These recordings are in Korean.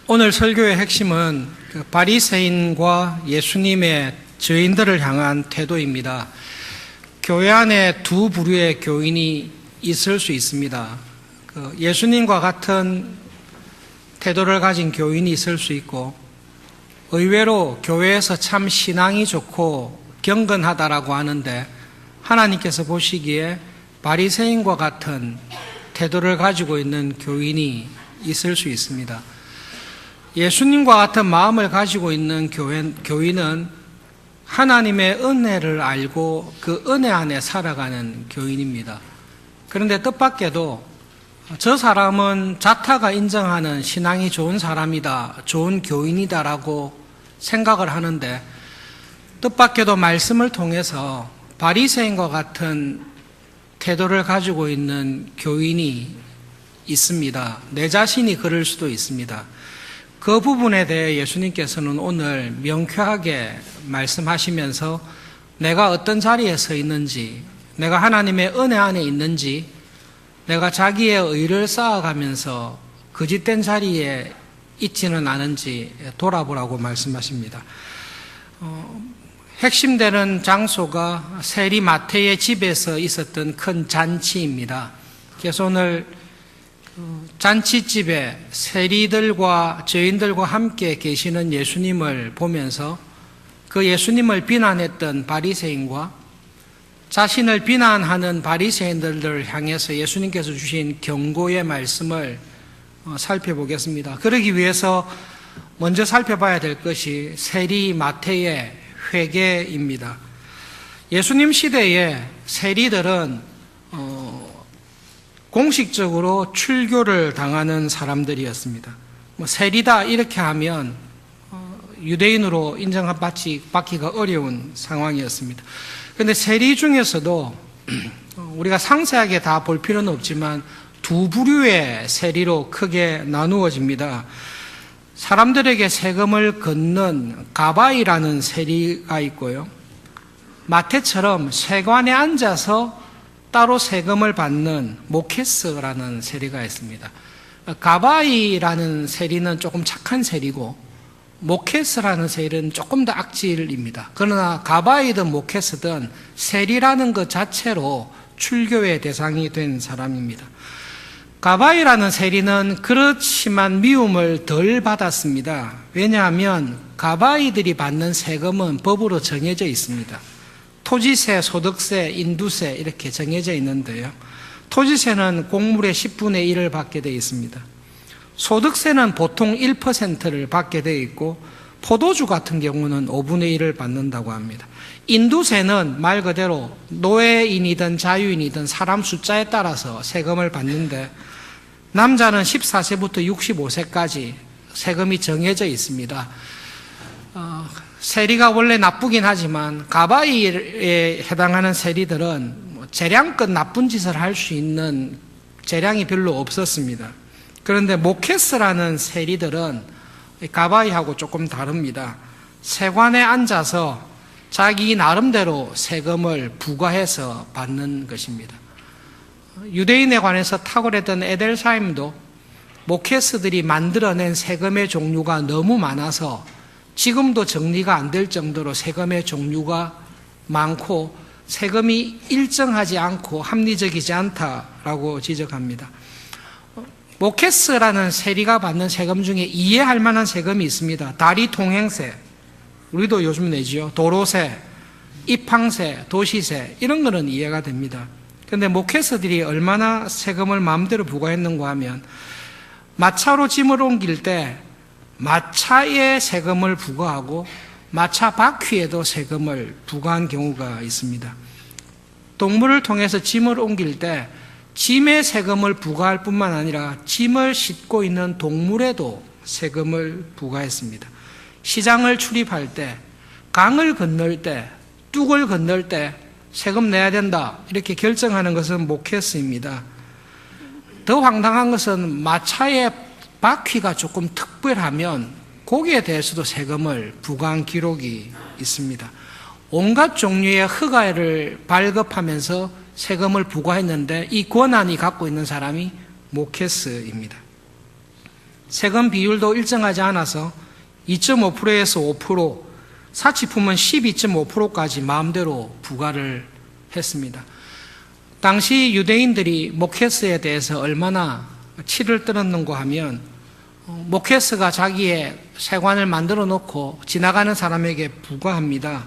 오늘 설교의 핵심은 바리새인과 예수님의 죄인들을 향한 태도입니다. 교회 안에 두 부류의 교인이 있을 수 있습니다. 예수님과 같은 태도를 가진 교인이 있을 수 있고, 의외로 교회에서 참 신앙이 좋고 경건하다라고 하는데 하나님께서 보시기에 바리새인과 같은 태도를 가지고 있는 교인이 있을 수 있습니다. 예수님과 같은 마음을 가지고 있는 교인은 하나님의 은혜를 알고 그 은혜 안에 살아가는 교인입니다. 그런데 뜻밖에도 저 사람은 자타가 인정하는 신앙이 좋은 사람이다, 좋은 교인이다라고 생각을 하는데, 뜻밖에도 말씀을 통해서 바리새인과 같은 태도를 가지고 있는 교인이 있습니다. 내 자신이 그럴 수도 있습니다. 그 부분에 대해 예수님께서는 오늘 명쾌하게 말씀하시면서 내가 어떤 자리에 서 있는지, 내가 하나님의 은혜 안에 있는지, 내가 자기의 의를 쌓아가면서 거짓된 자리에 있지는 않은지 돌아보라고 말씀하십니다. 핵심되는 장소가 세리 마태의 집에서 있었던 큰 잔치입니다. 그래서 오늘 잔치집에 세리들과 죄인들과 함께 계시는 예수님을 보면서 그 예수님을 비난했던 바리새인과 자신을 비난하는 바리새인들을 향해서 예수님께서 주신 경고의 말씀을 살펴보겠습니다. 그러기 위해서 먼저 살펴봐야 될 것이 세리 마태의 회개입니다. 예수님 시대에 세리들은 공식적으로 출교를 당하는 사람들이었습니다. 세리다 이렇게 하면 유대인으로 인정받기가 어려운 상황이었습니다. 그런데 세리 중에서도 우리가 상세하게 다 볼 필요는 없지만 두 부류의 세리로 크게 나누어집니다. 사람들에게 세금을 걷는 가바이라는 세리가 있고요, 마태처럼 세관에 앉아서 따로 세금을 받는 모케스라는 세리가 있습니다. 가바이라는 세리는 조금 착한 세리고 모케스라는 세리는 조금 더 악질입니다. 그러나 가바이든 모케스든 세리라는 것 자체로 출교의 대상이 된 사람입니다. 가바이라는 세리는 그렇지만 미움을 덜 받았습니다. 왜냐하면 가바이들이 받는 세금은 법으로 정해져 있습니다. 토지세, 소득세, 인두세 이렇게 정해져 있는데요, 토지세는 곡물의 10분의 1을 받게 되어 있습니다. 소득세는 보통 1%를 받게 되어 있고 포도주 같은 경우는 5분의 1을 받는다고 합니다. 인두세는 말 그대로 노예인이든 자유인이든 사람 숫자에 따라서 세금을 받는데, 남자는 14세부터 65세까지 세금이 정해져 있습니다. 세리가 원래 나쁘긴 하지만 가바이에 해당하는 세리들은 재량껏 나쁜 짓을 할 수 있는 재량이 별로 없었습니다. 그런데 모케스라는 세리들은 가바이하고 조금 다릅니다. 세관에 앉아서 자기 나름대로 세금을 부과해서 받는 것입니다. 유대인에 관해서 탁월했던 에델사임도 모케스들이 만들어낸 세금의 종류가 너무 많아서 지금도 정리가 안 될 정도로 세금의 종류가 많고 세금이 일정하지 않고 합리적이지 않다라고 지적합니다. 모케스라는 세리가 받는 세금 중에 이해할 만한 세금이 있습니다. 다리 통행세, 우리도 요즘 내지요. 도로세, 입항세, 도시세 이런 거는 이해가 됩니다. 그런데 모케스들이 얼마나 세금을 마음대로 부과했는가 하면 마차로 짐을 옮길 때 마차에 세금을 부과하고 마차 바퀴에도 세금을 부과한 경우가 있습니다. 동물을 통해서 짐을 옮길 때 짐에 세금을 부과할 뿐만 아니라 짐을 싣고 있는 동물에도 세금을 부과했습니다. 시장을 출입할 때, 강을 건널 때, 뚝을 건널 때 세금 내야 된다 이렇게 결정하는 것은 모케스입니다. 더 황당한 것은 마차의 바퀴가 조금 특별하면 거기에 대해서도 세금을 부과한 기록이 있습니다. 온갖 종류의 허가를 발급하면서 세금을 부과했는데 이 권한이 갖고 있는 사람이 모케스입니다. 세금 비율도 일정하지 않아서 2.5%에서 5%, 사치품은 12.5%까지 마음대로 부과를 했습니다. 당시 유대인들이 모케스에 대해서 얼마나 치를 떨었는가 하면 모케스가 자기의 세관을 만들어 놓고 지나가는 사람에게 부과합니다.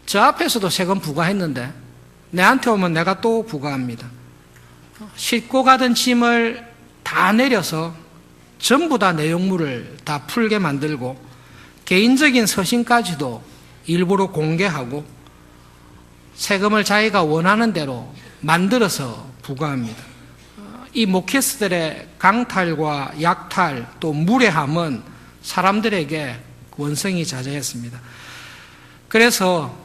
저 앞에서도 세금 부과했는데 내한테 오면 내가 또 부과합니다. 싣고 가던 짐을 다 내려서 전부 다 내용물을 다 풀게 만들고 개인적인 서신까지도 일부러 공개하고 세금을 자기가 원하는 대로 만들어서 부과합니다. 이 모케스들의 강탈과 약탈 또 무례함은 사람들에게 원성이 자자했습니다. 그래서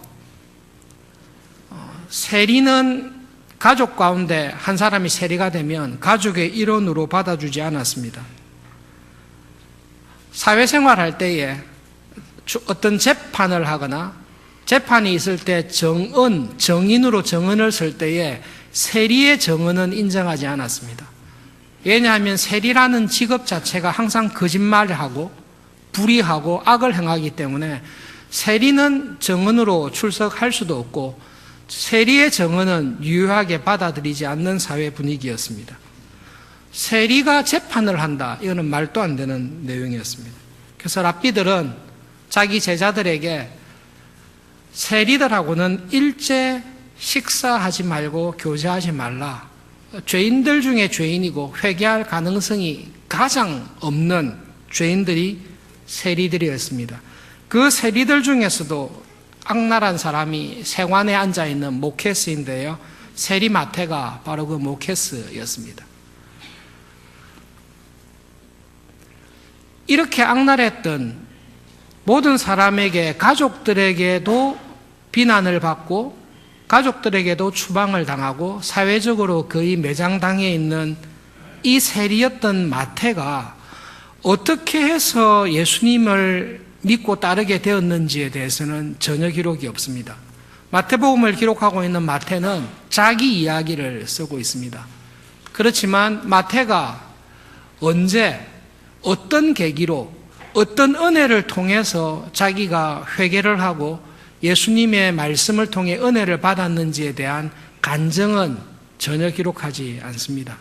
세리는 가족 가운데 한 사람이 세리가 되면 가족의 일원으로 받아주지 않았습니다. 사회생활할 때에 어떤 재판을 하거나 재판이 있을 때 정인으로 정은을 쓸 때에 세리의 정은은 인정하지 않았습니다. 왜냐하면 세리라는 직업 자체가 항상 거짓말을 하고 불의하고 악을 행하기 때문에 세리는 정은으로 출석할 수도 없고 세리의 정은은 유효하게 받아들이지 않는 사회 분위기였습니다. 세리가 재판을 한다, 이거는 말도 안 되는 내용이었습니다. 그래서 랍비들은 자기 제자들에게 세리들하고는 일제 식사하지 말고 교제하지 말라. 죄인들 중에 죄인이고 회개할 가능성이 가장 없는 죄인들이 세리들이었습니다. 그 세리들 중에서도 악랄한 사람이 세관에 앉아있는 모케스인데요. 세리 마태가 바로 그 모케스였습니다. 이렇게 악랄했던 모든 사람에게 가족들에게도 비난을 받고 가족들에게도 추방을 당하고 사회적으로 거의 매장당해 있는 이 세리였던 마태가 어떻게 해서 예수님을 믿고 따르게 되었는지에 대해서는 전혀 기록이 없습니다. 마태복음을 기록하고 있는 마태는 자기 이야기를 쓰고 있습니다. 그렇지만 마태가 언제 어떤 계기로 어떤 은혜를 통해서 자기가 회개를 하고 예수님의 말씀을 통해 은혜를 받았는지에 대한 간증은 전혀 기록하지 않습니다.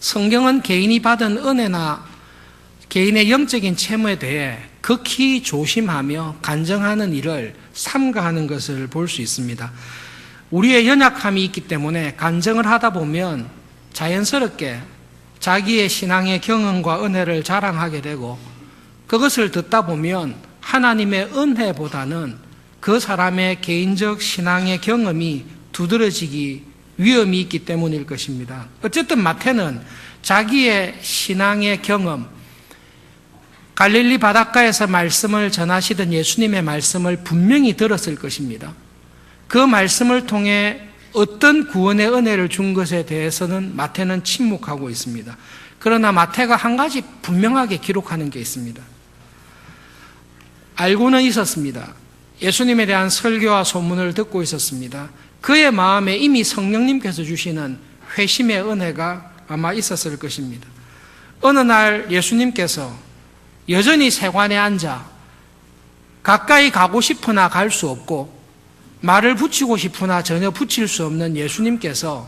성경은 개인이 받은 은혜나 개인의 영적인 채무에 대해 극히 조심하며 간증하는 일을 삼가하는 것을 볼 수 있습니다. 우리의 연약함이 있기 때문에 간증을 하다 보면 자연스럽게 자기의 신앙의 경험과 은혜를 자랑하게 되고 그것을 듣다 보면 하나님의 은혜보다는 그 사람의 개인적 신앙의 경험이 두드러지기 위험이 있기 때문일 것입니다. 어쨌든 마태는 자기의 신앙의 경험, 갈릴리 바닷가에서 말씀을 전하시던 예수님의 말씀을 분명히 들었을 것입니다. 그 말씀을 통해 어떤 구원의 은혜를 준 것에 대해서는 마태는 침묵하고 있습니다. 그러나 마태가 한 가지 분명하게 기록하는 게 있습니다. 알고는 있었습니다. 예수님에 대한 설교와 소문을 듣고 있었습니다. 그의 마음에 이미 성령님께서 주시는 회심의 은혜가 아마 있었을 것입니다. 어느 날 예수님께서 여전히 세관에 앉아 가까이 가고 싶으나 갈 수 없고 말을 붙이고 싶으나 전혀 붙일 수 없는 예수님께서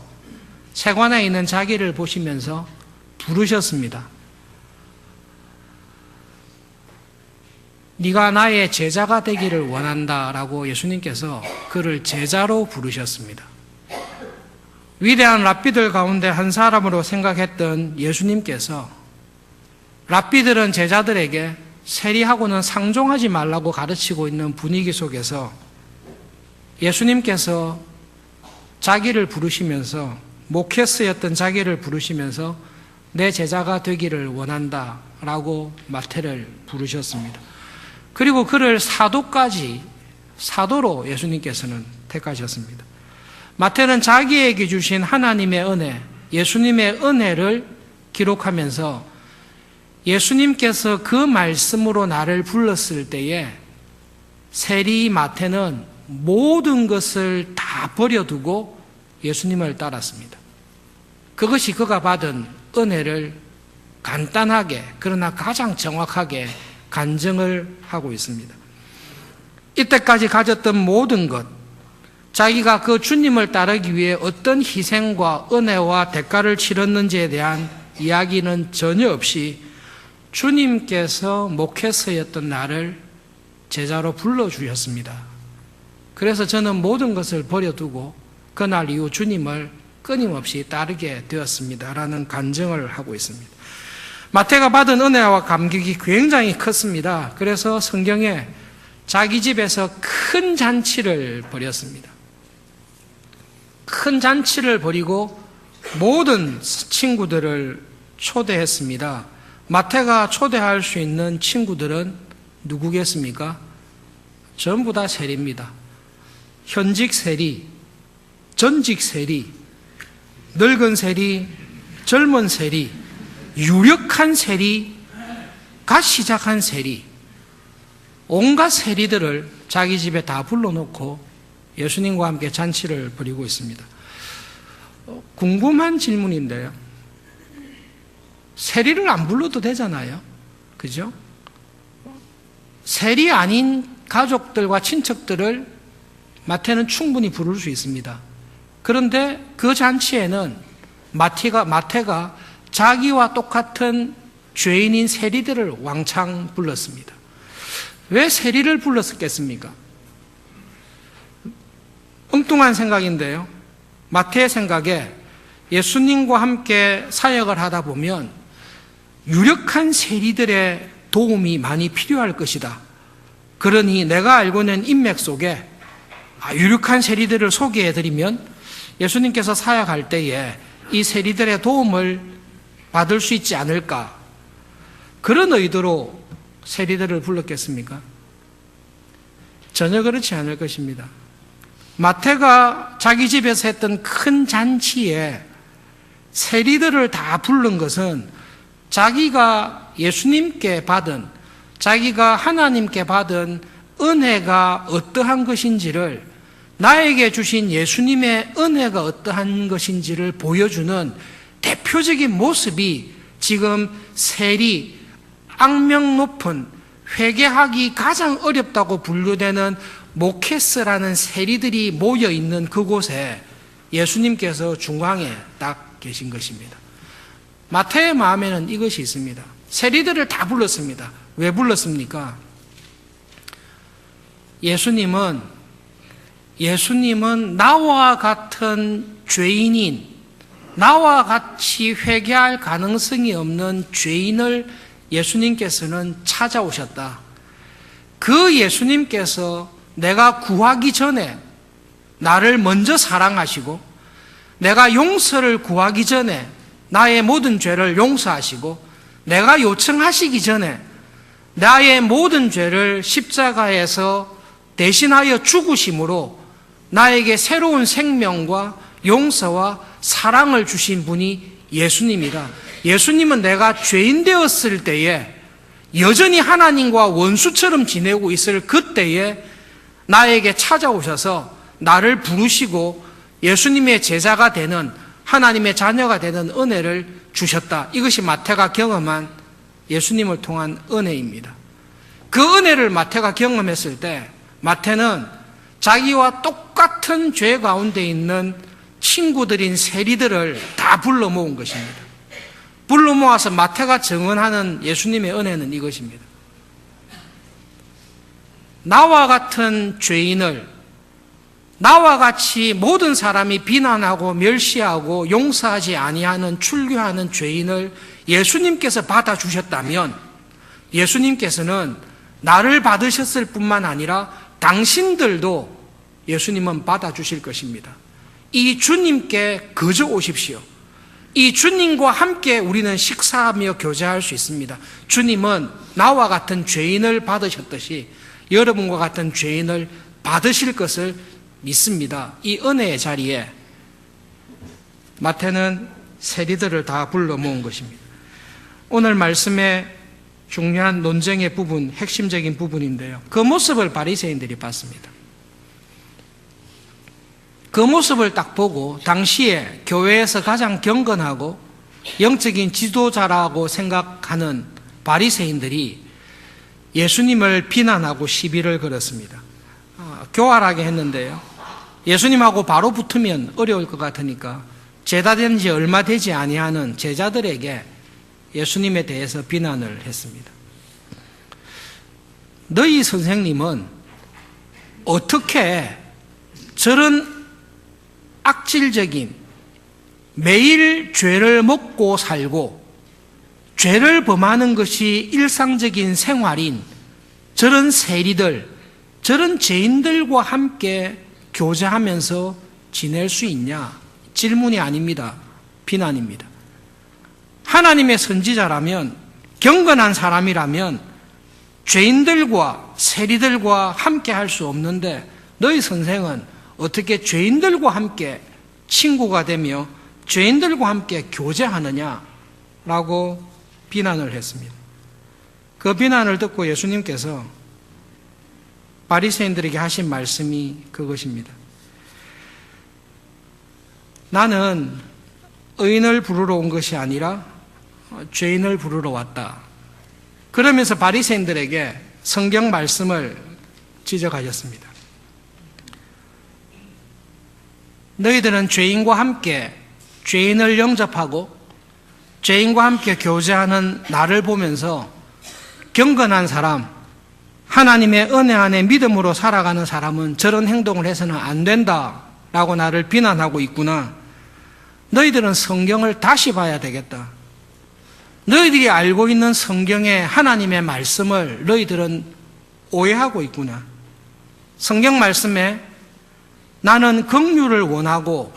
세관에 있는 자기를 보시면서 부르셨습니다. 네가 나의 제자가 되기를 원한다라고 예수님께서 그를 제자로 부르셨습니다. 위대한 랍비들 가운데 한 사람으로 생각했던 예수님께서 랍비들은 제자들에게 세리하고는 상종하지 말라고 가르치고 있는 분위기 속에서 예수님께서 자기를 부르시면서 모케스였던 자기를 부르시면서 내 제자가 되기를 원한다라고 마태를 부르셨습니다. 그리고 그를 사도로 예수님께서는 택하셨습니다. 마태는 자기에게 주신 하나님의 은혜, 예수님의 은혜를 기록하면서 예수님께서 그 말씀으로 나를 불렀을 때에 세리 마태는 모든 것을 다 버려두고 예수님을 따랐습니다. 그것이 그가 받은 은혜를 간단하게 그러나 가장 정확하게 간증을 하고 있습니다. 이때까지 가졌던 모든 것, 자기가 그 주님을 따르기 위해 어떤 희생과 은혜와 대가를 치렀는지에 대한 이야기는 전혀 없이 주님께서 목회서였던 나를 제자로 불러주셨습니다. 그래서 저는 모든 것을 버려두고 그날 이후 주님을 끊임없이 따르게 되었습니다. 라는 간증을 하고 있습니다. 마태가 받은 은혜와 감격이 굉장히 컸습니다. 그래서 성경에 자기 집에서 큰 잔치를 벌였습니다. 큰 잔치를 벌이고 모든 친구들을 초대했습니다. 마태가 초대할 수 있는 친구들은 누구겠습니까? 전부 다 세리입니다. 현직 세리, 전직 세리, 늙은 세리, 젊은 세리, 유력한 세리가 시작한 세리, 온갖 세리들을 자기 집에 다 불러놓고 예수님과 함께 잔치를 벌이고 있습니다. 궁금한 질문인데요. 세리를 안 불러도 되잖아요. 그죠? 세리 아닌 가족들과 친척들을 마태는 충분히 부를 수 있습니다. 그런데 그 잔치에는 마태가 자기와 똑같은 죄인인 세리들을 왕창 불렀습니다. 왜 세리를 불렀겠습니까? 엉뚱한 생각인데요. 마태의 생각에 예수님과 함께 사역을 하다 보면 유력한 세리들의 도움이 많이 필요할 것이다. 그러니 내가 알고 있는 인맥 속에 유력한 세리들을 소개해드리면 예수님께서 사역할 때에 이 세리들의 도움을 받을 수 있지 않을까. 그런 의도로 세리들을 불렀겠습니까? 전혀 그렇지 않을 것입니다. 마태가 자기 집에서 했던 큰 잔치에 세리들을 다 부른 것은 자기가 예수님께 받은, 자기가 하나님께 받은 은혜가 어떠한 것인지를, 나에게 주신 예수님의 은혜가 어떠한 것인지를 보여주는 대표적인 모습이 지금 세리, 악명 높은, 회개하기 가장 어렵다고 분류되는 모케스라는 세리들이 모여있는 그곳에 예수님께서 중앙에 딱 계신 것입니다. 마태의 마음에는 이것이 있습니다. 세리들을 다 불렀습니다. 왜 불렀습니까? 예수님은 나와 같은 죄인인, 나와 같이 회개할 가능성이 없는 죄인을 예수님께서는 찾아오셨다. 그 예수님께서 내가 구하기 전에 나를 먼저 사랑하시고, 내가 용서를 구하기 전에 나의 모든 죄를 용서하시고, 내가 요청하시기 전에 나의 모든 죄를 십자가에서 대신하여 죽으심으로 나에게 새로운 생명과 용서와 사랑을 주신 분이 예수님이다. 예수님은 내가 죄인 되었을 때에, 여전히 하나님과 원수처럼 지내고 있을 그때에 나에게 찾아오셔서 나를 부르시고 예수님의 제자가 되는, 하나님의 자녀가 되는 은혜를 주셨다. 이것이 마태가 경험한 예수님을 통한 은혜입니다. 그 은혜를 마태가 경험했을 때 마태는 자기와 똑같은 죄 가운데 있는 친구들인 세리들을 다 불러 모은 것입니다. 불러 모아서 마태가 증언하는 예수님의 은혜는 이것입니다. 나와 같은 죄인을, 나와 같이 모든 사람이 비난하고 멸시하고 용서하지 아니하는, 출교하는 죄인을 예수님께서 받아주셨다면 예수님께서는 나를 받으셨을 뿐만 아니라 당신들도 예수님은 받아주실 것입니다. 이 주님께 거저 오십시오. 이 주님과 함께 우리는 식사하며 교제할 수 있습니다. 주님은 나와 같은 죄인을 받으셨듯이 여러분과 같은 죄인을 받으실 것을 믿습니다. 이 은혜의 자리에 마태는 세리들을 다 불러 모은 것입니다. 오늘 말씀의 중요한 논쟁의 부분, 핵심적인 부분인데요. 그 모습을 바리새인들이 봤습니다. 그 모습을 딱 보고 당시에 교회에서 가장 경건하고 영적인 지도자라고 생각하는 바리새인들이 예수님을 비난하고 시비를 걸었습니다. 교활하게 했는데요. 예수님하고 바로 붙으면 어려울 것 같으니까 제자된 지 얼마 되지 아니하는 제자들에게 예수님에 대해서 비난을 했습니다. 너희 선생님은 어떻게 저런 악질적인 매일 죄를 먹고 살고 죄를 범하는 것이 일상적인 생활인 저런 세리들, 저런 죄인들과 함께 교제하면서 지낼 수 있냐? 질문이 아닙니다. 비난입니다. 하나님의 선지자라면, 경건한 사람이라면 죄인들과 세리들과 함께 할 수 없는데 너희 선생은 어떻게 죄인들과 함께 친구가 되며 죄인들과 함께 교제하느냐라고 비난을 했습니다. 그 비난을 듣고 예수님께서 바리새인들에게 하신 말씀이 그것입니다. 나는 의인을 부르러 온 것이 아니라 죄인을 부르러 왔다. 그러면서 바리새인들에게 성경 말씀을 지적하셨습니다. 너희들은 죄인과 함께 죄인을 영접하고 죄인과 함께 교제하는 나를 보면서 경건한 사람, 하나님의 은혜 안에 믿음으로 살아가는 사람은 저런 행동을 해서는 안 된다라고 나를 비난하고 있구나. 너희들은 성경을 다시 봐야 되겠다. 너희들이 알고 있는 성경의 하나님의 말씀을 너희들은 오해하고 있구나. 성경 말씀에 나는 긍휼을 원하고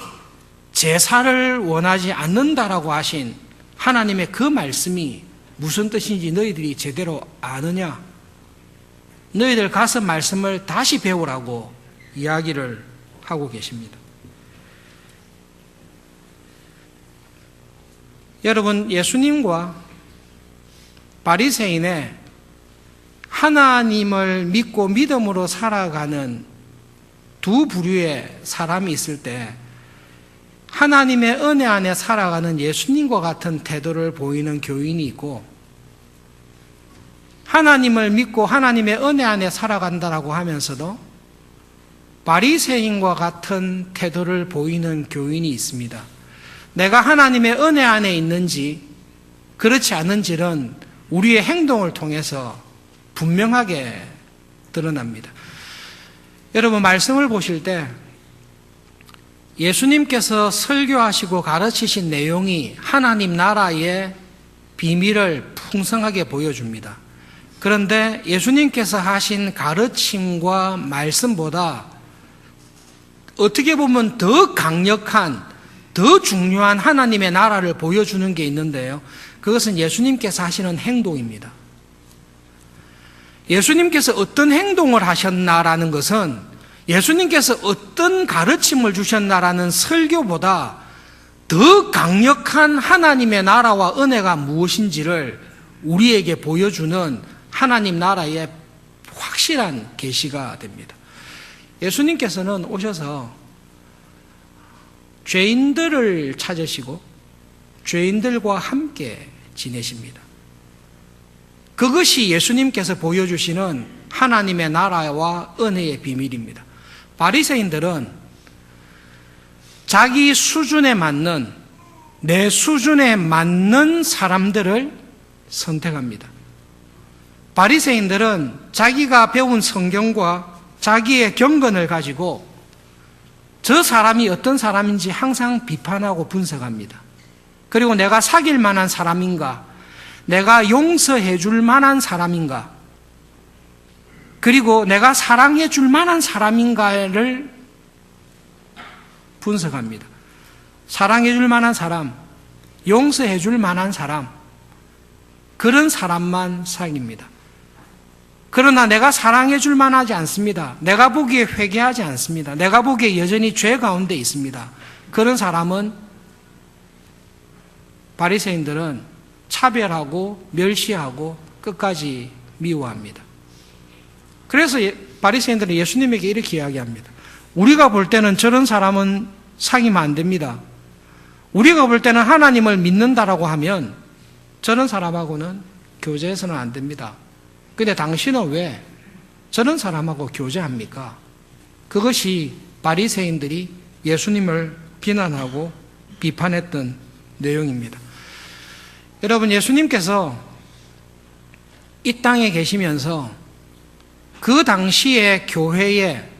제사를 원하지 않는다라고 하신 하나님의 그 말씀이 무슨 뜻인지 너희들이 제대로 아느냐? 너희들 가서 말씀을 다시 배우라고 이야기를 하고 계십니다. 여러분, 예수님과 바리새인의 하나님을 믿고 믿음으로 살아가는 두 부류의 사람이 있을 때 하나님의 은혜 안에 살아가는 예수님과 같은 태도를 보이는 교인이 있고, 하나님을 믿고 하나님의 은혜 안에 살아간다라고 하면서도 바리새인과 같은 태도를 보이는 교인이 있습니다. 내가 하나님의 은혜 안에 있는지 그렇지 않은지는 우리의 행동을 통해서 분명하게 드러납니다. 여러분, 말씀을 보실 때 예수님께서 설교하시고 가르치신 내용이 하나님 나라의 비밀을 풍성하게 보여줍니다. 그런데 예수님께서 하신 가르침과 말씀보다 어떻게 보면 더 강력한, 더 중요한 하나님의 나라를 보여주는 게 있는데요. 그것은 예수님께서 하시는 행동입니다. 예수님께서 어떤 행동을 하셨나라는 것은 예수님께서 어떤 가르침을 주셨나라는 설교보다 더 강력한 하나님의 나라와 은혜가 무엇인지를 우리에게 보여주는 하나님 나라의 확실한 계시가 됩니다. 예수님께서는 오셔서 죄인들을 찾으시고 죄인들과 함께 지내십니다. 그것이 예수님께서 보여주시는 하나님의 나라와 은혜의 비밀입니다. 바리새인들은 자기 수준에 맞는, 내 수준에 맞는 사람들을 선택합니다. 바리새인들은 자기가 배운 성경과 자기의 경건을 가지고 저 사람이 어떤 사람인지 항상 비판하고 분석합니다. 그리고 내가 사귈 만한 사람인가, 내가 용서해 줄 만한 사람인가, 그리고 내가 사랑해 줄 만한 사람인가를 분석합니다. 사랑해 줄 만한 사람, 용서해 줄 만한 사람, 그런 사람만 사귀입니다. 그러나 내가 사랑해 줄 만하지 않습니다. 내가 보기에 회개하지 않습니다. 내가 보기에 여전히 죄 가운데 있습니다. 그런 사람은 바리새인들은 차별하고 멸시하고 끝까지 미워합니다. 그래서 바리새인들은 예수님에게 이렇게 이야기합니다. 우리가 볼 때는 저런 사람은 사귀면 안 됩니다. 우리가 볼 때는 하나님을 믿는다라고 하면 저런 사람하고는 교제해서는 안 됩니다. 근데 당신은 왜 저런 사람하고 교제합니까? 그것이 바리새인들이 예수님을 비난하고 비판했던 내용입니다. 여러분, 예수님께서 이 땅에 계시면서 그 당시에 교회에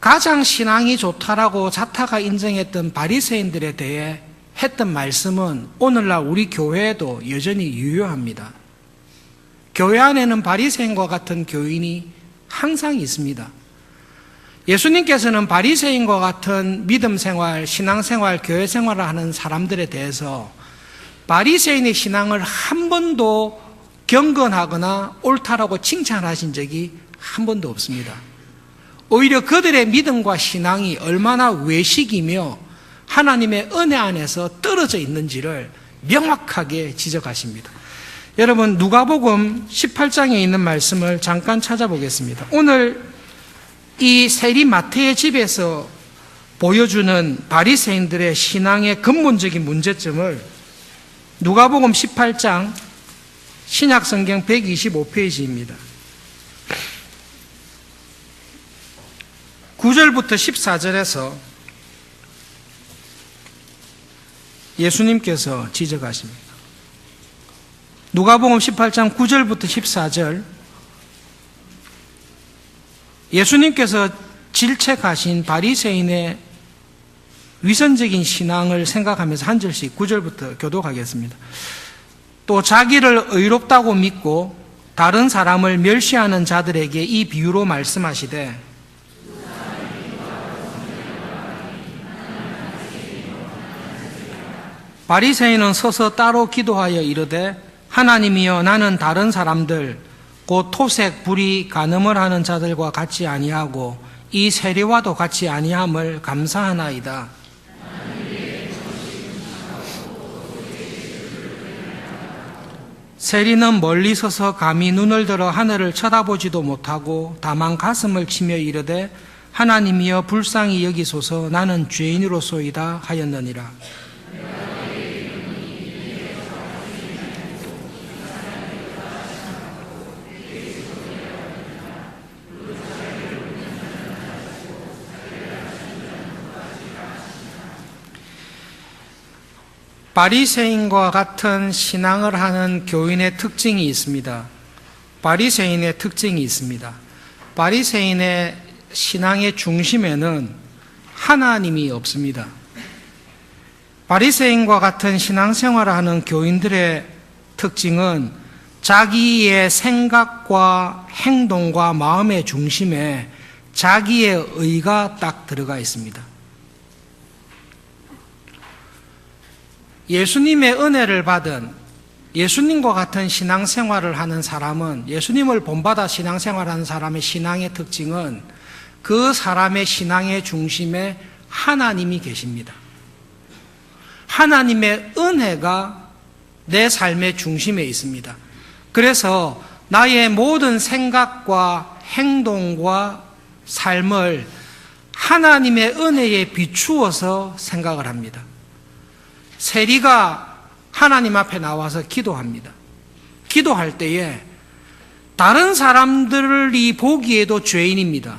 가장 신앙이 좋다라고 자타가 인정했던 바리새인들에 대해 했던 말씀은 오늘날 우리 교회에도 여전히 유효합니다. 교회 안에는 바리새인과 같은 교인이 항상 있습니다. 예수님께서는 바리새인과 같은 믿음 생활, 신앙 생활, 교회 생활을 하는 사람들에 대해서 바리새인의 신앙을 한 번도 경건하거나 옳다라고 칭찬하신 적이 한 번도 없습니다. 오히려 그들의 믿음과 신앙이 얼마나 외식이며 하나님의 은혜 안에서 떨어져 있는지를 명확하게 지적하십니다. 여러분, 누가복음 18장에 있는 말씀을 잠깐 찾아보겠습니다. 오늘 이 세리 마태의 집에서 보여주는 바리새인들의 신앙의 근본적인 문제점을 누가복음 18장 신약성경 125페이지입니다. 9절부터 14절에서 예수님께서 지적하십니다. 누가복음 18장 9절부터 14절, 예수님께서 질책하신 바리새인의 위선적인 신앙을 생각하면서 한 절씩 9절부터 교독하겠습니다. 또 자기를 의롭다고 믿고 다른 사람을 멸시하는 자들에게 이 비유로 말씀하시되, 바리새인은 서서 따로 기도하여 이르되, 하나님이여, 나는 다른 사람들 곧 토색, 불의, 간음을 하는 자들과 같이 아니하고 이 세리와도 같이 아니함을 감사하나이다. 세리는 멀리 서서 감히 눈을 들어 하늘을 쳐다보지도 못하고 다만 가슴을 치며 이르되, 하나님이여 불쌍히 여기소서, 나는 죄인으로소이다 하였느니라. 바리새인과 같은 신앙을 하는 교인의 특징이 있습니다. 바리새인의 특징이 있습니다. 바리새인의 신앙의 중심에는 하나님이 없습니다. 바리새인과 같은 신앙생활을 하는 교인들의 특징은 자기의 생각과 행동과 마음의 중심에 자기의 의가 딱 들어가 있습니다. 예수님의 은혜를 받은 예수님과 같은 신앙생활을 하는 사람은, 예수님을 본받아 신앙생활하는 사람의 신앙의 특징은 그 사람의 신앙의 중심에 하나님이 계십니다. 하나님의 은혜가 내 삶의 중심에 있습니다. 그래서 나의 모든 생각과 행동과 삶을 하나님의 은혜에 비추어서 생각을 합니다. 세리가 하나님 앞에 나와서 기도합니다. 기도할 때에 다른 사람들이 보기에도 죄인입니다.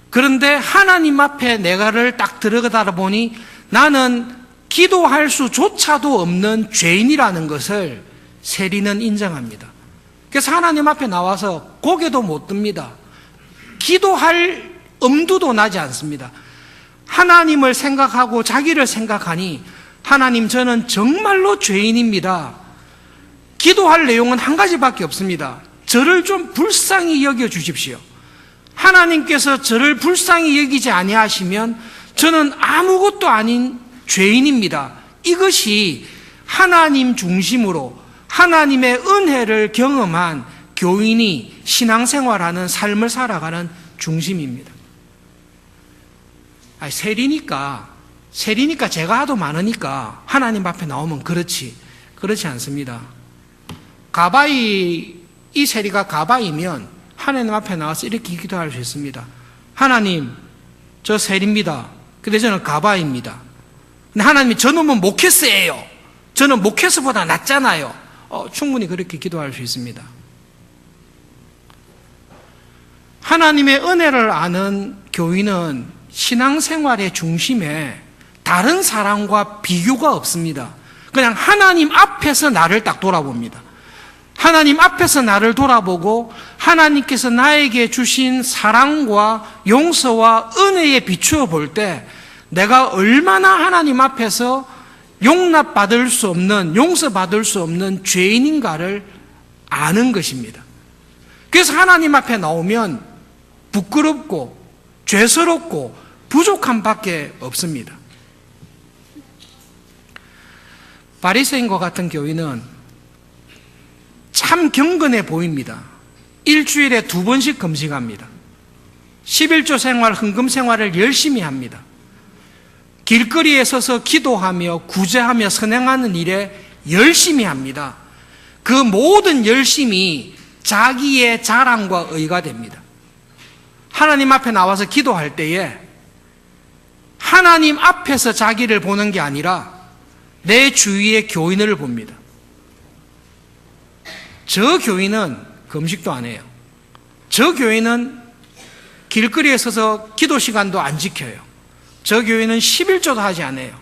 그런데 하나님 앞에 내가를 딱 들어가다 보니 나는 기도할 수조차도 없는 죄인이라는 것을 세리는 인정합니다. 그래서 하나님 앞에 나와서 고개도 못 듭니다. 기도할 엄두도 나지 않습니다. 하나님을 생각하고 자기를 생각하니, 하나님, 저는 정말로 죄인입니다. 기도할 내용은 한 가지밖에 없습니다. 저를 좀 불쌍히 여겨 주십시오. 하나님께서 저를 불쌍히 여기지 아니하시면 저는 아무것도 아닌 죄인입니다. 이것이 하나님 중심으로 하나님의 은혜를 경험한 교인이 신앙생활하는 삶을 살아가는 중심입니다. 세리니까 제가 하도 많으니까 하나님 앞에 나오면 그렇지 않습니다. 이 세리가 가바이면 하나님 앞에 나와서 이렇게 기도할 수 있습니다. 하나님, 저 세리입니다. 근데 저는 가바입니다. 근데 하나님이 저놈은 모케스예요. 저는 모케스보다 낫잖아요. 충분히 그렇게 기도할 수 있습니다. 하나님의 은혜를 아는 교인은 신앙생활의 중심에 다른 사람과 비교가 없습니다. 그냥 하나님 앞에서 나를 딱 돌아봅니다. 하나님 앞에서 나를 돌아보고 하나님께서 나에게 주신 사랑과 용서와 은혜에 비추어 볼 때 내가 얼마나 하나님 앞에서 용납받을 수 없는, 용서받을 수 없는 죄인인가를 아는 것입니다. 그래서 하나님 앞에 나오면 부끄럽고 죄스럽고 부족함 밖에 없습니다. 바리새인과 같은 교인은 참 경건해 보입니다. 일주일에 2번씩 금식합니다. 11조 생활, 헌금 생활을 열심히 합니다. 길거리에 서서 기도하며 구제하며 선행하는 일에 열심히 합니다. 그 모든 열심이 자기의 자랑과 의가 됩니다. 하나님 앞에 나와서 기도할 때에 하나님 앞에서 자기를 보는 게 아니라 내 주위의 교인을 봅니다. 저 교인은 금식도 안 해요. 저 교인은 길거리에 서서 기도 시간도 안 지켜요. 저 교인은 11조도 하지 않아요.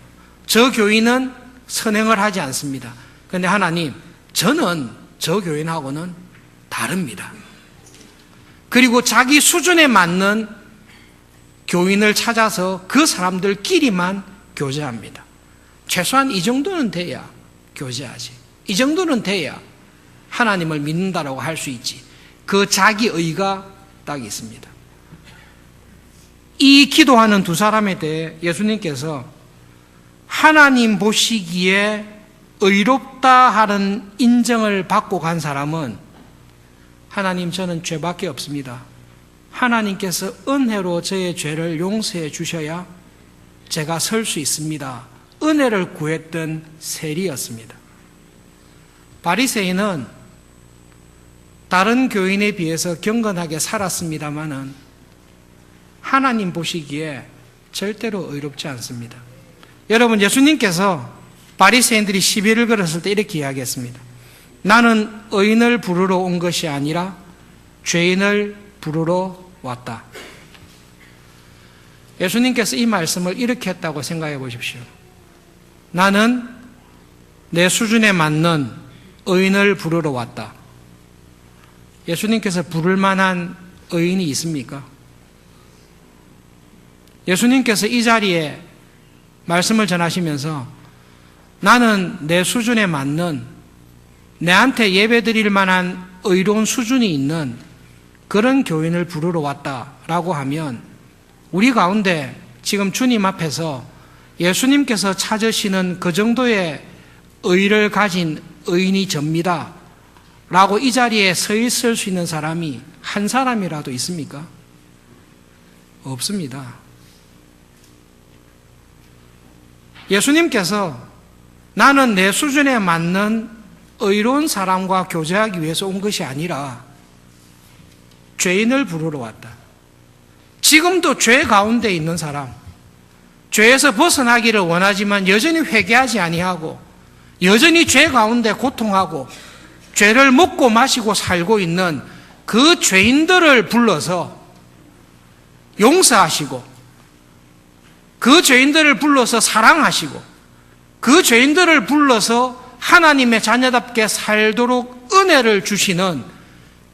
저 교인은 선행을 하지 않습니다. 그런데 하나님, 저는 저 교인하고는 다릅니다. 그리고 자기 수준에 맞는 교인을 찾아서 그 사람들끼리만 교제합니다. 최소한 이 정도는 돼야 교제하지. 이 정도는 돼야 하나님을 믿는다라고 할 수 있지. 그 자기의가 딱 있습니다. 이 기도하는 두 사람에 대해 예수님께서 하나님 보시기에 의롭다 하는 인정을 받고 간 사람은 하나님, 저는 죄밖에 없습니다. 하나님께서 은혜로 저의 죄를 용서해 주셔야 제가 설 수 있습니다. 은혜를 구했던 세리였습니다. 바리새인은 다른 교인에 비해서 경건하게 살았습니다마는 하나님 보시기에 절대로 의롭지 않습니다. 여러분, 예수님께서 바리새인들이 시비를 걸었을 때 이렇게 이야기했습니다. 나는 의인을 부르러 온 것이 아니라 죄인을 부르러 왔다. 예수님께서 이 말씀을 이렇게 했다고 생각해 보십시오. 나는 내 수준에 맞는 의인을 부르러 왔다. 예수님께서 부를 만한 의인이 있습니까? 예수님께서 이 자리에 말씀을 전하시면서 나는 내 수준에 맞는, 내한테 예배드릴 만한 의로운 수준이 있는 그런 교인을 부르러 왔다라고 하면 우리 가운데 지금 주님 앞에서 예수님께서 찾으시는 그 정도의 의를 가진 의인이 접니다 라고 이 자리에 서 있을 수 있는 사람이 한 사람이라도 있습니까? 없습니다. 예수님께서 나는 내 수준에 맞는 의로운 사람과 교제하기 위해서 온 것이 아니라 죄인을 부르러 왔다. 지금도 죄 가운데 있는 사람, 죄에서 벗어나기를 원하지만 여전히 회개하지 아니하고 여전히 죄 가운데 고통하고 죄를 먹고 마시고 살고 있는 그 죄인들을 불러서 용서하시고 그 죄인들을 불러서 사랑하시고 그 죄인들을 불러서 하나님의 자녀답게 살도록 은혜를 주시는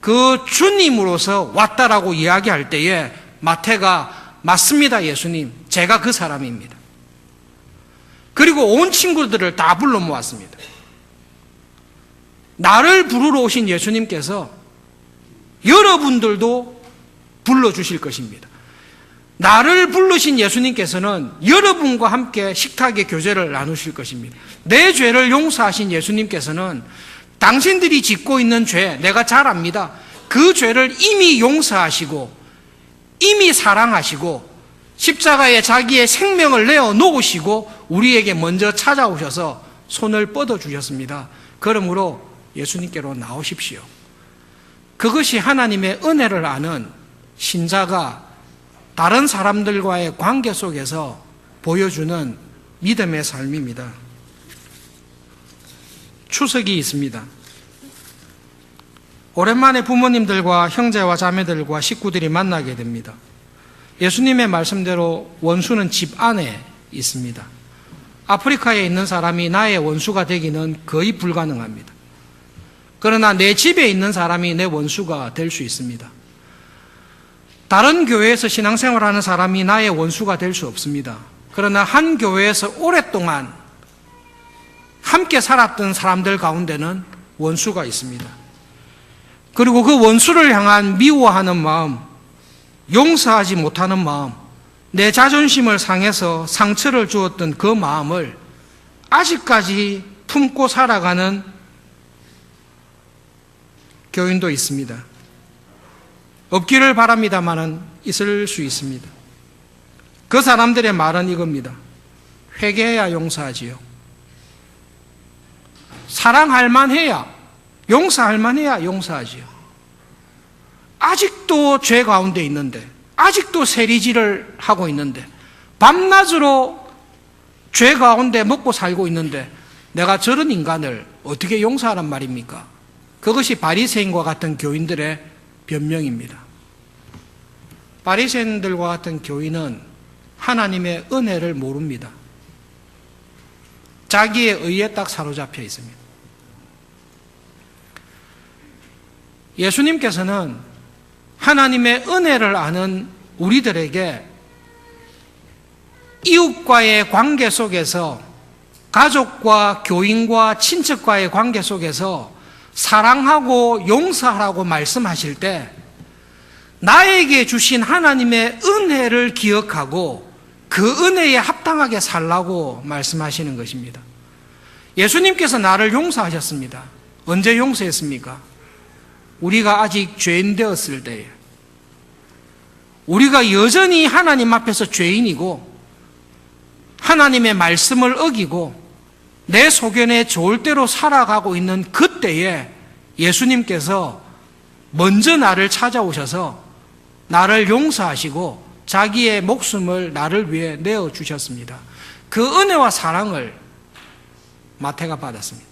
그 주님으로서 왔다라고 이야기할 때에 마태가 맞습니다, 예수님. 제가 그 사람입니다. 그리고 온 친구들을 다 불러 모았습니다. 나를 부르러 오신 예수님께서 여러분들도 불러주실 것입니다. 나를 부르신 예수님께서는 여러분과 함께 식탁의 교제를 나누실 것입니다. 내 죄를 용서하신 예수님께서는 당신들이 짓고 있는 죄, 내가 잘 압니다. 그 죄를 이미 용서하시고 이미 사랑하시고 십자가에 자기의 생명을 내어 놓으시고 우리에게 먼저 찾아오셔서 손을 뻗어 주셨습니다. 그러므로 예수님께로 나오십시오. 그것이 하나님의 은혜를 아는 신자가 다른 사람들과의 관계 속에서 보여주는 믿음의 삶입니다. 추석이 있습니다. 오랜만에 부모님들과 형제와 자매들과 식구들이 만나게 됩니다. 예수님의 말씀대로 원수는 집 안에 있습니다. 아프리카에 있는 사람이 나의 원수가 되기는 거의 불가능합니다. 그러나 내 집에 있는 사람이 내 원수가 될 수 있습니다. 다른 교회에서 신앙생활하는 사람이 나의 원수가 될 수 없습니다. 그러나 한 교회에서 오랫동안 함께 살았던 사람들 가운데는 원수가 있습니다. 그리고 그 원수를 향한 미워하는 마음, 용서하지 못하는 마음, 내 자존심을 상해서 상처를 주었던 그 마음을 아직까지 품고 살아가는 교인도 있습니다. 없기를 바랍니다마는 있을 수 있습니다. 그 사람들의 말은 이겁니다. 회개해야 용서하지요. 사랑할 만해야, 용서할 만해야 용서하지요. 아직도 죄 가운데 있는데, 아직도 세리질을 하고 있는데, 밤낮으로 죄 가운데 먹고 살고 있는데 내가 저런 인간을 어떻게 용서하란 말입니까? 그것이 바리새인과 같은 교인들의 변명입니다. 바리새인들과 같은 교인은 하나님의 은혜를 모릅니다. 자기의 의에 딱 사로잡혀 있습니다. 예수님께서는 하나님의 은혜를 아는 우리들에게 이웃과의 관계 속에서, 가족과 교인과 친척과의 관계 속에서 사랑하고 용서하라고 말씀하실 때 나에게 주신 하나님의 은혜를 기억하고 그 은혜에 합당하게 살라고 말씀하시는 것입니다. 예수님께서 나를 용서하셨습니다. 언제 용서했습니까? 우리가 아직 죄인 되었을 때에, 우리가 여전히 하나님 앞에서 죄인이고 하나님의 말씀을 어기고 내 소견에 좋을 대로 살아가고 있는 그때에 예수님께서 먼저 나를 찾아오셔서 나를 용서하시고 자기의 목숨을 나를 위해 내어주셨습니다. 그 은혜와 사랑을 마태가 받았습니다.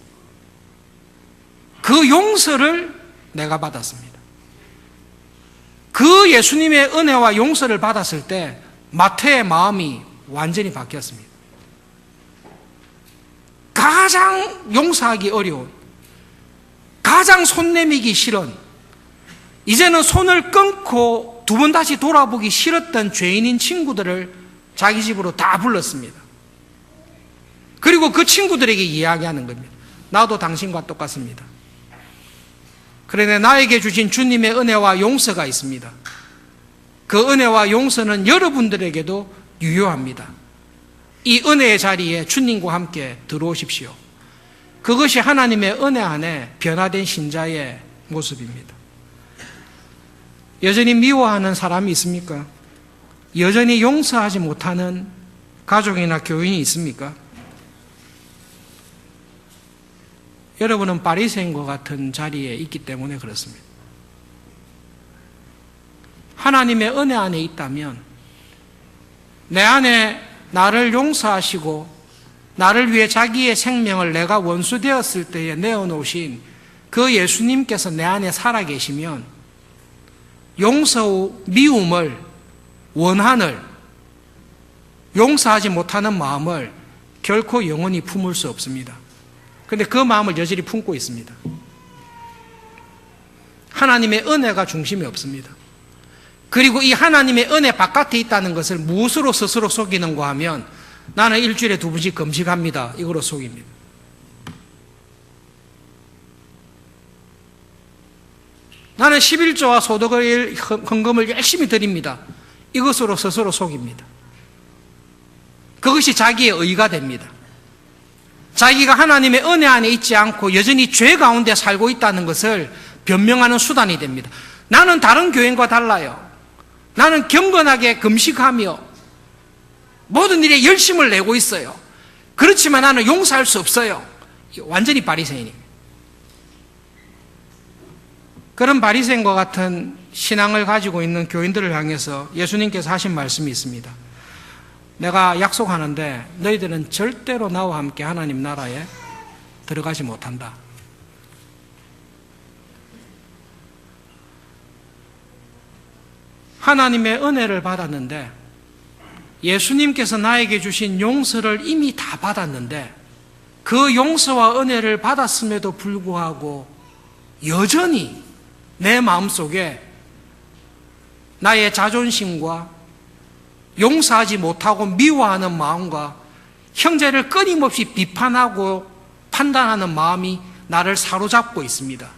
그 용서를 내가 받았습니다. 그 예수님의 은혜와 용서를 받았을 때 마태의 마음이 완전히 바뀌었습니다. 가장 용서하기 어려운, 가장 손 내미기 싫은, 이제는 손을 끊고 두 번 다시 돌아보기 싫었던 죄인인 친구들을 자기 집으로 다 불렀습니다. 그리고 그 친구들에게 이야기하는 겁니다. 나도 당신과 똑같습니다. 그런데 나에게 주신 주님의 은혜와 용서가 있습니다. 그 은혜와 용서는 여러분들에게도 유효합니다. 이 은혜의 자리에 주님과 함께 들어오십시오. 그것이 하나님의 은혜 안에 변화된 신자의 모습입니다. 여전히 미워하는 사람이 있습니까? 여전히 용서하지 못하는 가족이나 교인이 있습니까? 여러분은 바리새인과 같은 자리에 있기 때문에 그렇습니다. 하나님의 은혜 안에 있다면 내 안에 나를 용서하시고 나를 위해 자기의 생명을 내가 원수 되었을 때에 내어놓으신 그 예수님께서 내 안에 살아계시면 용서, 미움을, 원한을, 용서하지 못하는 마음을 결코 영원히 품을 수 없습니다. 그런데 그 마음을 여전히 품고 있습니다. 하나님의 은혜가 중심이 없습니다. 그리고 이 하나님의 은혜 바깥에 있다는 것을 무엇으로 스스로 속이는가 하면 나는 일주일에 2번씩 금식합니다. 이거로 속입니다. 나는 11조와 소득을 헌금을 열심히 드립니다. 이것으로 스스로 속입니다. 그것이 자기의 의가 됩니다. 자기가 하나님의 은혜 안에 있지 않고 여전히 죄 가운데 살고 있다는 것을 변명하는 수단이 됩니다. 나는 다른 교인과 달라요. 나는 경건하게 금식하며 모든 일에 열심을 내고 있어요. 그렇지만 나는 용서할 수 없어요. 완전히 바리새인입니다. 그런 바리새인과 같은 신앙을 가지고 있는 교인들을 향해서 예수님께서 하신 말씀이 있습니다. 내가 약속하는데 너희들은 절대로 나와 함께 하나님 나라에 들어가지 못한다. 하나님의 은혜를 받았는데 예수님께서 나에게 주신 용서를 이미 다 받았는데 그 용서와 은혜를 받았음에도 불구하고 여전히 내 마음속에 나의 자존심과 용서하지 못하고 미워하는 마음과 형제를 끊임없이 비판하고 판단하는 마음이 나를 사로잡고 있습니다.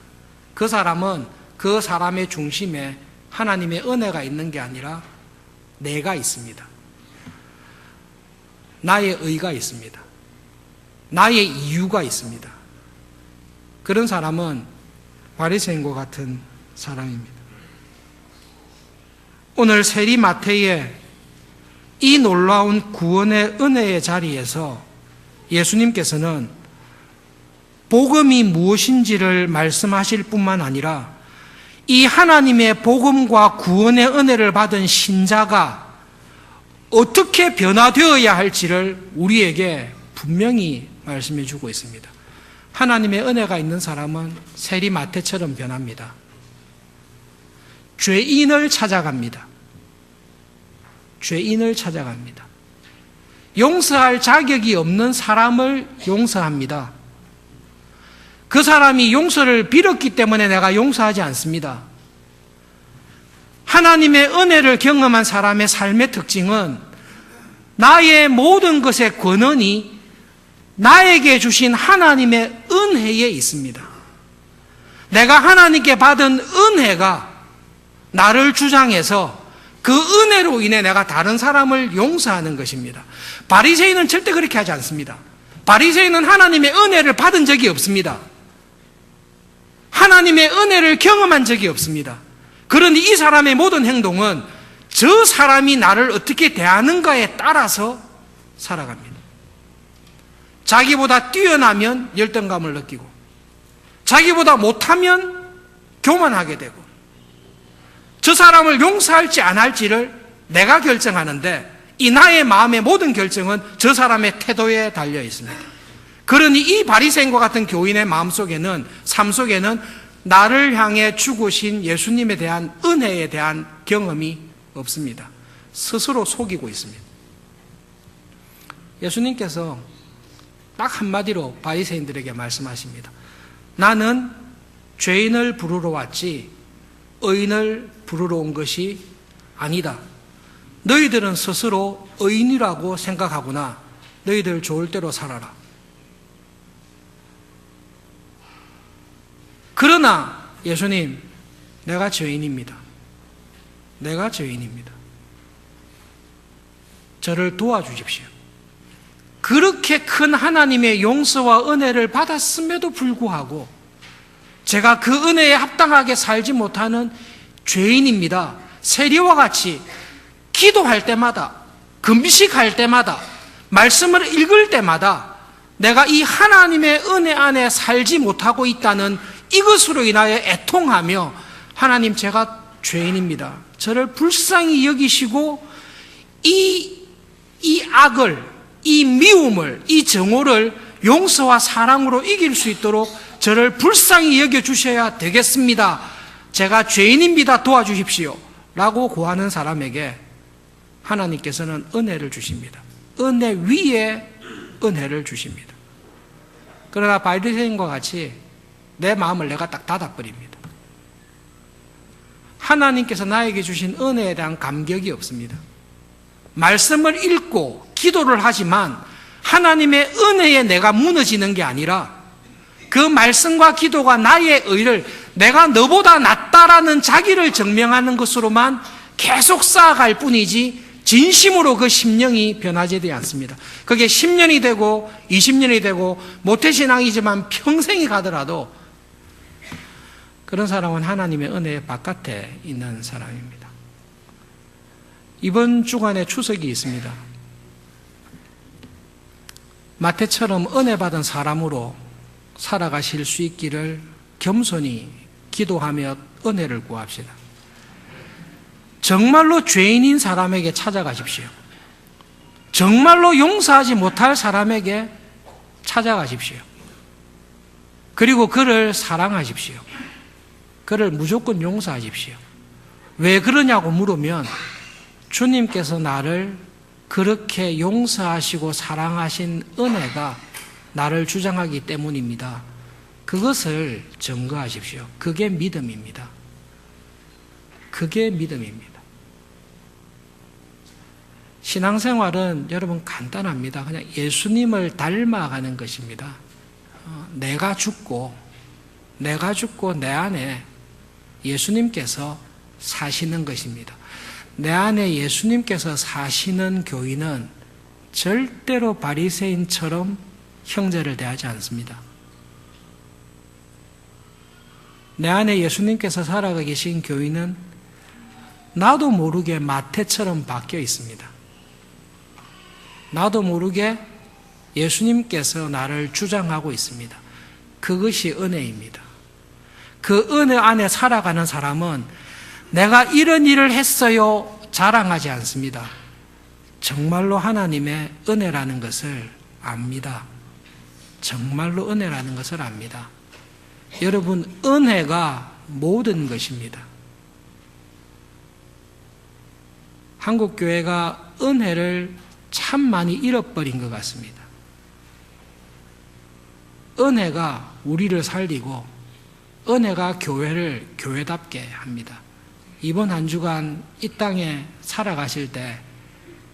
그 사람은 그 사람의 중심에 하나님의 은혜가 있는 게 아니라 내가 있습니다. 나의 의가 있습니다. 나의 이유가 있습니다. 그런 사람은 바리새인과 같은 사람입니다. 오늘 세리 마태의 이 놀라운 구원의 은혜의 자리에서 예수님께서는 복음이 무엇인지를 말씀하실 뿐만 아니라 이 하나님의 복음과 구원의 은혜를 받은 신자가 어떻게 변화되어야 할지를 우리에게 분명히 말씀해 주고 있습니다. 하나님의 은혜가 있는 사람은 세리 마태처럼 변합니다. 죄인을 찾아갑니다. 죄인을 찾아갑니다. 용서할 자격이 없는 사람을 용서합니다. 그 사람이 용서를 빌었기 때문에 내가 용서하지 않습니다. 하나님의 은혜를 경험한 사람의 삶의 특징은 나의 모든 것의 권한이 나에게 주신 하나님의 은혜에 있습니다. 내가 하나님께 받은 은혜가 나를 주장해서 그 은혜로 인해 내가 다른 사람을 용서하는 것입니다. 바리새인은 절대 그렇게 하지 않습니다. 바리새인은 하나님의 은혜를 받은 적이 없습니다. 하나님의 은혜를 경험한 적이 없습니다. 그러니 이 사람의 모든 행동은 저 사람이 나를 어떻게 대하는가에 따라서 살아갑니다. 자기보다 뛰어나면 열등감을 느끼고 자기보다 못하면 교만하게 되고 저 사람을 용서할지 안 할지를 내가 결정하는데 이 나의 마음의 모든 결정은 저 사람의 태도에 달려 있습니다. 그러니 이 바리새인과 같은 교인의 마음속에는 삶 속에는 나를 향해 죽으신 예수님에 대한 은혜에 대한 경험이 없습니다. 스스로 속이고 있습니다. 예수님께서 딱 한마디로 바리새인들에게 말씀하십니다. 나는 죄인을 부르러 왔지 의인을 부르러 온 것이 아니다. 너희들은 스스로 의인이라고 생각하구나. 너희들 좋을 대로 살아라. 그러나 예수님, 내가 죄인입니다. 내가 죄인입니다. 저를 도와주십시오. 그렇게 큰 하나님의 용서와 은혜를 받았음에도 불구하고 제가 그 은혜에 합당하게 살지 못하는 죄인입니다. 세리와 같이 기도할 때마다, 금식할 때마다, 말씀을 읽을 때마다 내가 이 하나님의 은혜 안에 살지 못하고 있다는 이것으로 인하여 애통하며 하나님, 제가 죄인입니다. 저를 불쌍히 여기시고 이 악을, 이 미움을, 이 정오를 용서와 사랑으로 이길 수 있도록 저를 불쌍히 여겨주셔야 되겠습니다. 제가 죄인입니다. 도와주십시오. 라고 구하는 사람에게 하나님께서는 은혜를 주십니다. 은혜 위에 은혜를 주십니다. 그러나 바리새인과 같이 내 마음을 내가 딱 닫아버립니다. 하나님께서 나에게 주신 은혜에 대한 감격이 없습니다. 말씀을 읽고 기도를 하지만 하나님의 은혜에 내가 무너지는 게 아니라 그 말씀과 기도가 나의 의를 내가 너보다 낫다라는 자기를 증명하는 것으로만 계속 쌓아갈 뿐이지 진심으로 그 심령이 변화되지 않습니다. 그게 10년이 되고 20년이 되고 모태신앙이지만 평생이 가더라도 그런 사람은 하나님의 은혜 바깥에 있는 사람입니다. 이번 주간에 추석이 있습니다. 마태처럼 은혜 받은 사람으로 살아가실 수 있기를 겸손히 기도하며 은혜를 구합시다. 정말로 죄인인 사람에게 찾아가십시오. 정말로 용서하지 못할 사람에게 찾아가십시오. 그리고 그를 사랑하십시오. 그를 무조건 용서하십시오. 왜 그러냐고 물으면 주님께서 나를 그렇게 용서하시고 사랑하신 은혜가 나를 주장하기 때문입니다. 그것을 증거하십시오. 그게 믿음입니다. 그게 믿음입니다. 신앙생활은 여러분 간단합니다. 그냥 예수님을 닮아가는 것입니다. 내가 죽고 내 안에 예수님께서 사시는 것입니다. 내 안에 예수님께서 사시는 교인은 절대로 바리새인처럼 형제를 대하지 않습니다. 내 안에 예수님께서 살아가 계신 교인은 나도 모르게 마태처럼 바뀌어 있습니다. 나도 모르게 예수님께서 나를 주장하고 있습니다. 그것이 은혜입니다. 그 은혜 안에 살아가는 사람은 내가 이런 일을 했어요 자랑하지 않습니다. 정말로 하나님의 은혜라는 것을 압니다. 정말로 은혜라는 것을 압니다. 여러분, 은혜가 모든 것입니다. 한국교회가 은혜를 참 많이 잃어버린 것 같습니다. 은혜가 우리를 살리고 은혜가 교회를 교회답게 합니다. 이번 한 주간 이 땅에 살아가실 때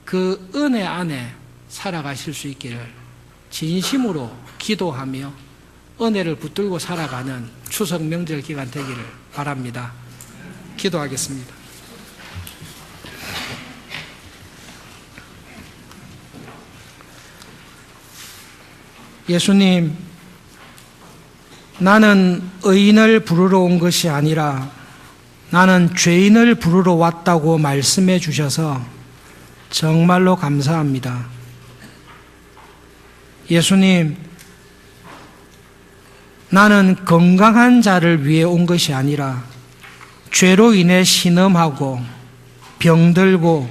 그 은혜 안에 살아가실 수 있기를 진심으로 기도하며 은혜를 붙들고 살아가는 추석 명절 기간 되기를 바랍니다. 기도하겠습니다. 예수님, 나는 의인을 부르러 온 것이 아니라 나는 죄인을 부르러 왔다고 말씀해 주셔서 정말로 감사합니다. 예수님, 나는 건강한 자를 위해 온 것이 아니라 죄로 인해 신음하고 병들고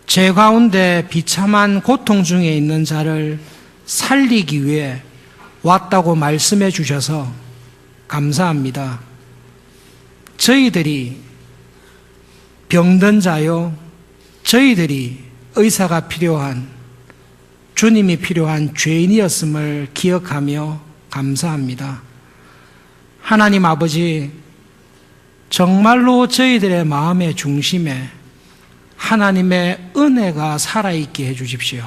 죄 가운데 비참한 고통 중에 있는 자를 살리기 위해 왔다고 말씀해 주셔서 감사합니다. 저희들이 병든 자요, 저희들이 의사가 필요한, 주님이 필요한 죄인이었음을 기억하며 감사합니다. 하나님 아버지, 정말로 저희들의 마음의 중심에 하나님의 은혜가 살아있게 해주십시오.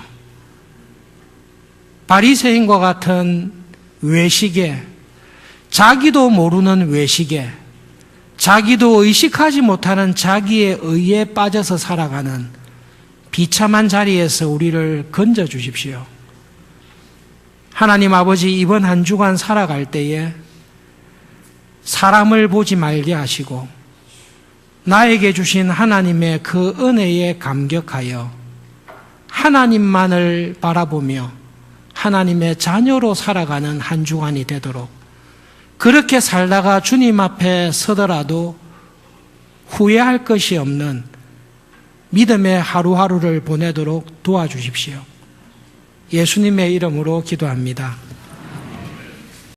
바리새인과 같은 외식에, 자기도 모르는 외식에, 자기도 의식하지 못하는 자기의 의에 빠져서 살아가는 비참한 자리에서 우리를 건져주십시오. 하나님 아버지, 이번 한 주간 살아갈 때에 사람을 보지 말게 하시고 나에게 주신 하나님의 그 은혜에 감격하여 하나님만을 바라보며 하나님의 자녀로 살아가는 한 주간이 되도록, 그렇게 살다가 주님 앞에 서더라도 후회할 것이 없는 믿음의 하루하루를 보내도록 도와주십시오. 예수님의 이름으로 기도합니다.